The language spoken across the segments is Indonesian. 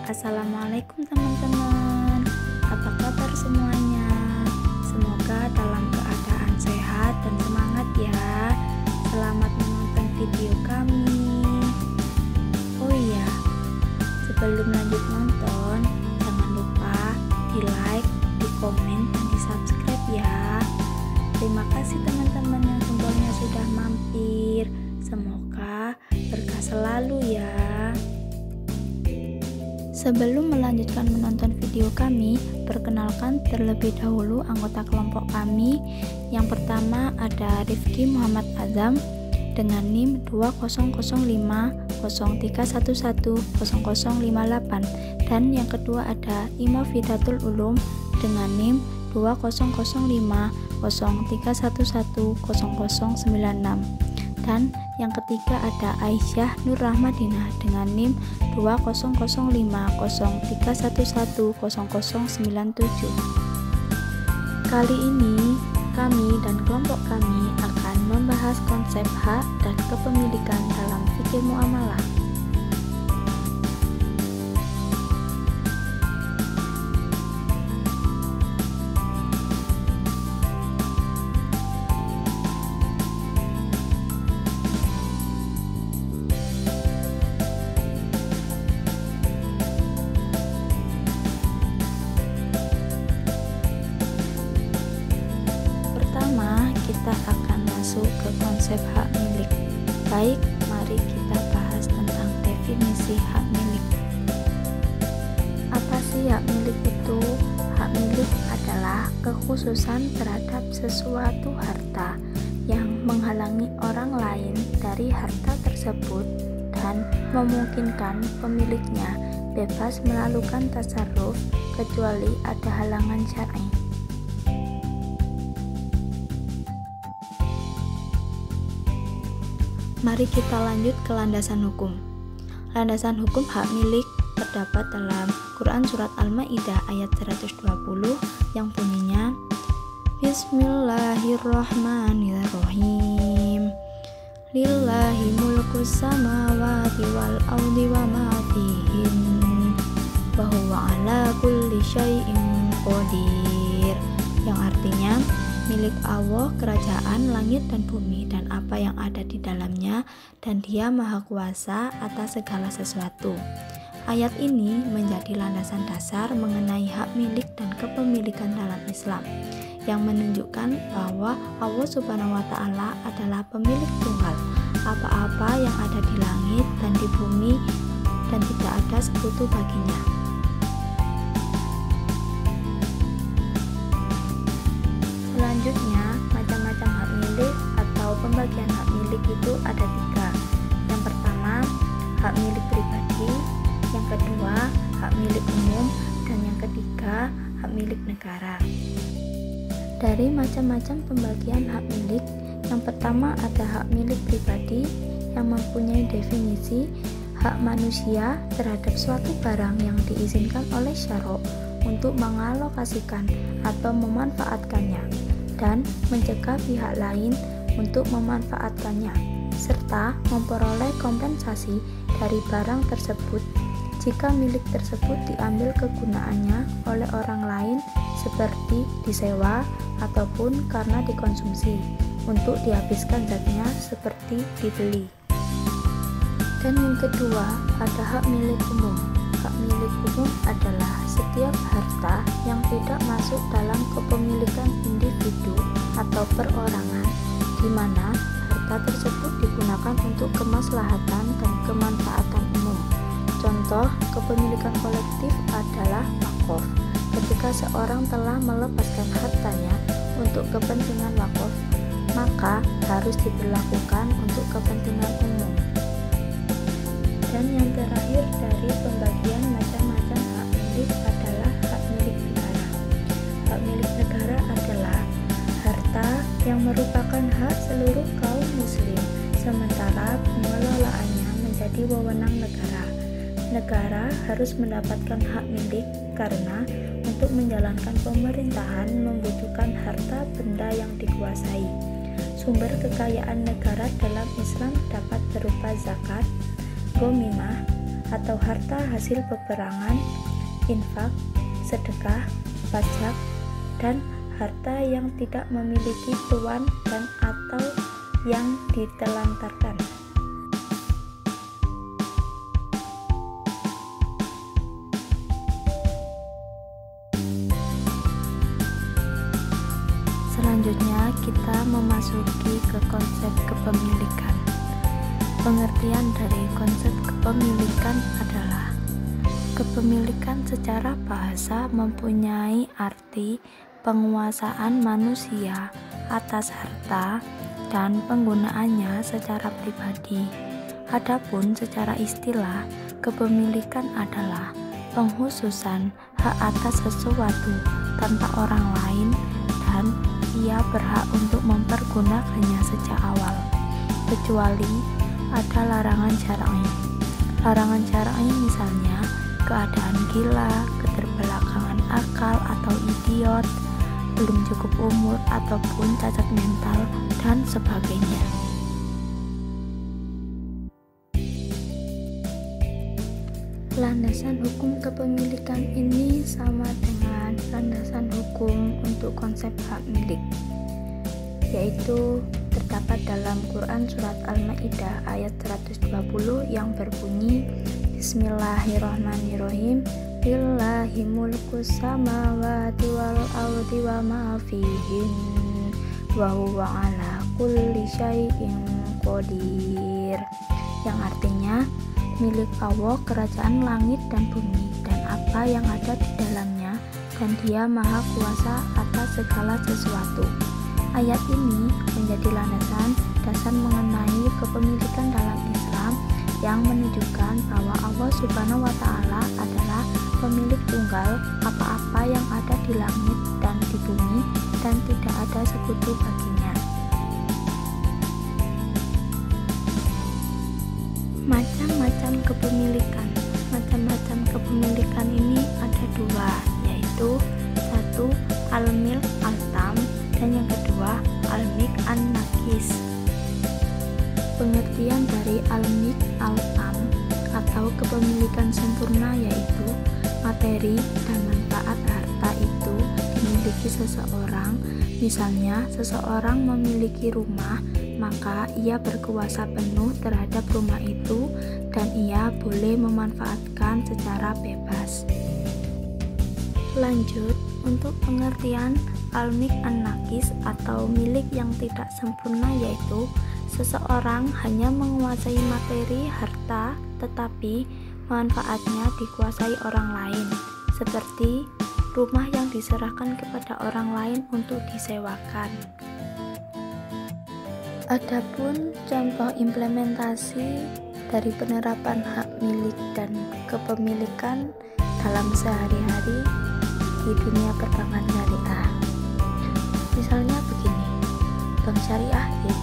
Assalamualaikum teman-teman, apa kabar semuanya? Semoga dalam keadaan sehat dan semangat ya. Selamat menonton video kami. Oh iya, sebelum lanjut nonton, jangan lupa di like, di komen, dan di subscribe ya. Terima kasih teman-teman yang tombolnya sudah mampir. Semoga berkah selalu ya. Sebelum melanjutkan menonton video kami, perkenalkan terlebih dahulu anggota kelompok kami. Yang pertama ada Rifki Muhammad Azam dengan NIM 200503110058, dan yang kedua ada Ima Fidatul Ulum dengan NIM 200503110096, dan yang ketiga ada Aisyah Nur Rahmadinah dengan NIM 200503110097. Kali ini kami dan kelompok kami akan membahas konsep hak dan kepemilikan dalam fikih muamalah. Kita akan masuk ke konsep hak milik. Baik, mari kita bahas tentang definisi hak milik. Apa sih hak milik itu? Hak milik adalah kekhususan terhadap sesuatu harta yang menghalangi orang lain dari harta tersebut dan memungkinkan pemiliknya bebas melakukan tasarruf kecuali ada halangan syar'i. Mari kita lanjut ke landasan hukum. Landasan hukum hak milik terdapat dalam Quran Surat Al-Ma'idah ayat 120 yang bunyinya Bismillahirrahmanirrahim. Lillahi mulkus samawati wal ardi wa ma fihin wa huwa ala kulli syai'in qadir, yang artinya milik Allah kerajaan langit dan bumi dan apa yang ada di dalamnya, dan Dia Maha Kuasa atas segala sesuatu. Ayat ini menjadi landasan dasar mengenai hak milik dan kepemilikan dalam Islam, yang menunjukkan bahwa Allah Subhanahu wa Ta'ala adalah pemilik tunggal apa-apa yang ada di langit dan di bumi, dan tidak ada sekutu baginya. Selanjutnya, macam-macam hak milik atau pembagian hak milik itu ada 3. Yang pertama, hak milik pribadi, yang kedua, hak milik umum, dan yang ketiga, hak milik negara. Dari macam-macam pembagian hak milik, yang pertama ada hak milik pribadi yang mempunyai definisi hak manusia terhadap suatu barang yang diizinkan oleh syara' untuk mengalokasikan atau memanfaatkannya dan mencegah pihak lain untuk memanfaatkannya, serta memperoleh kompensasi dari barang tersebut jika milik tersebut diambil kegunaannya oleh orang lain seperti disewa ataupun karena dikonsumsi untuk dihabiskan zatnya seperti dibeli. Dan yang kedua ada hak milik umum. Hak milik umum adalah setiap harta yang tidak masuk dalam kepemilikan individu atau perorangan, di mana harta tersebut digunakan untuk kemaslahatan dan kemanfaatan umum. Contoh kepemilikan kolektif adalah wakaf. Ketika seorang telah melepaskan hartanya untuk kepentingan wakaf, maka harus diberlakukan untuk kepentingan umum. Dan yang terakhir dari pembagian macam-macam hak milik adalah hak milik negara. Hak milik negara adalah harta yang merupakan hak seluruh kaum muslim, sementara pengelolaannya menjadi wewenang negara. Negara harus mendapatkan hak milik karena untuk menjalankan pemerintahan membutuhkan harta benda yang dikuasai. Sumber kekayaan negara dalam Islam dapat berupa zakat, ghanimah, atau harta hasil peperangan, infak, sedekah, pajak, dan harta yang tidak memiliki tuan dan atau yang ditelantarkan. Selanjutnya kita memasuki ke konsep kepemilikan. Pengertian dari konsep kepemilikan adalah kepemilikan secara bahasa mempunyai arti penguasaan manusia atas harta dan penggunaannya secara pribadi. Adapun secara istilah, kepemilikan adalah penghususan hak atas sesuatu tanpa orang lain dan ia berhak untuk mempergunakannya sejak awal, kecuali ada larangan syar'i. Larangan syar'i misalnya keadaan gila, keterbelakangan akal atau idiot, belum cukup umur ataupun cacat mental dan sebagainya. Landasan hukum kepemilikan ini sama dengan landasan hukum untuk konsep hak milik, yaitu terdapat dalam Quran Surat Al-Ma'idah ayat 120 yang berbunyi, Bismillahirrahmanirrahim, Lillahi mulku samawati wal ardi wa ma fihin wa huwa ala kulli syai'in qadir, yang artinya milik Allah kerajaan langit dan bumi dan apa yang ada di dalamnya, dan Dia maha kuasa atas segala sesuatu. Ayat ini menjadi landasan dasar mengenai kepemilikan dalam Islam yang menunjukkan bahwa Allah Subhanahu wa Ta'ala adalah pemilik tunggal apa-apa yang ada di langit dan di bumi dan tidak ada sekutu baginya. Macam-macam kepemilikan. Macam-macam kepemilikan ini ada dua, yaitu satu al-milk al-tam dan yang kedua al-milk an-nakis. Pengertian dari al-milk al-tam atau kepemilikan sempurna yaitu materi dan manfaat harta itu dimiliki seseorang. Misalnya seseorang memiliki rumah, maka ia berkuasa penuh terhadap rumah itu dan ia boleh memanfaatkan secara bebas. Lanjut, untuk pengertian al-milk an-nakis atau milik yang tidak sempurna yaitu seseorang hanya menguasai materi harta tetapi manfaatnya dikuasai orang lain, seperti rumah yang diserahkan kepada orang lain untuk disewakan. Adapun contoh implementasi dari penerapan hak milik dan kepemilikan dalam sehari-hari di dunia perbankan syariah. Misalnya begini, Bank Syariah X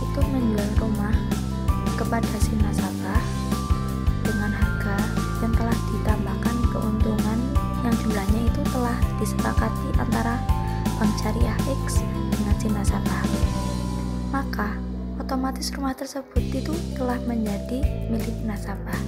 itu menjual rumah kepada si nasabah dengan harga yang telah ditambahkan keuntungan yang jumlahnya itu telah disepakati antara Bank Syariah X dengan si nasabah. Maka otomatis rumah tersebut itu telah menjadi milik nasabah.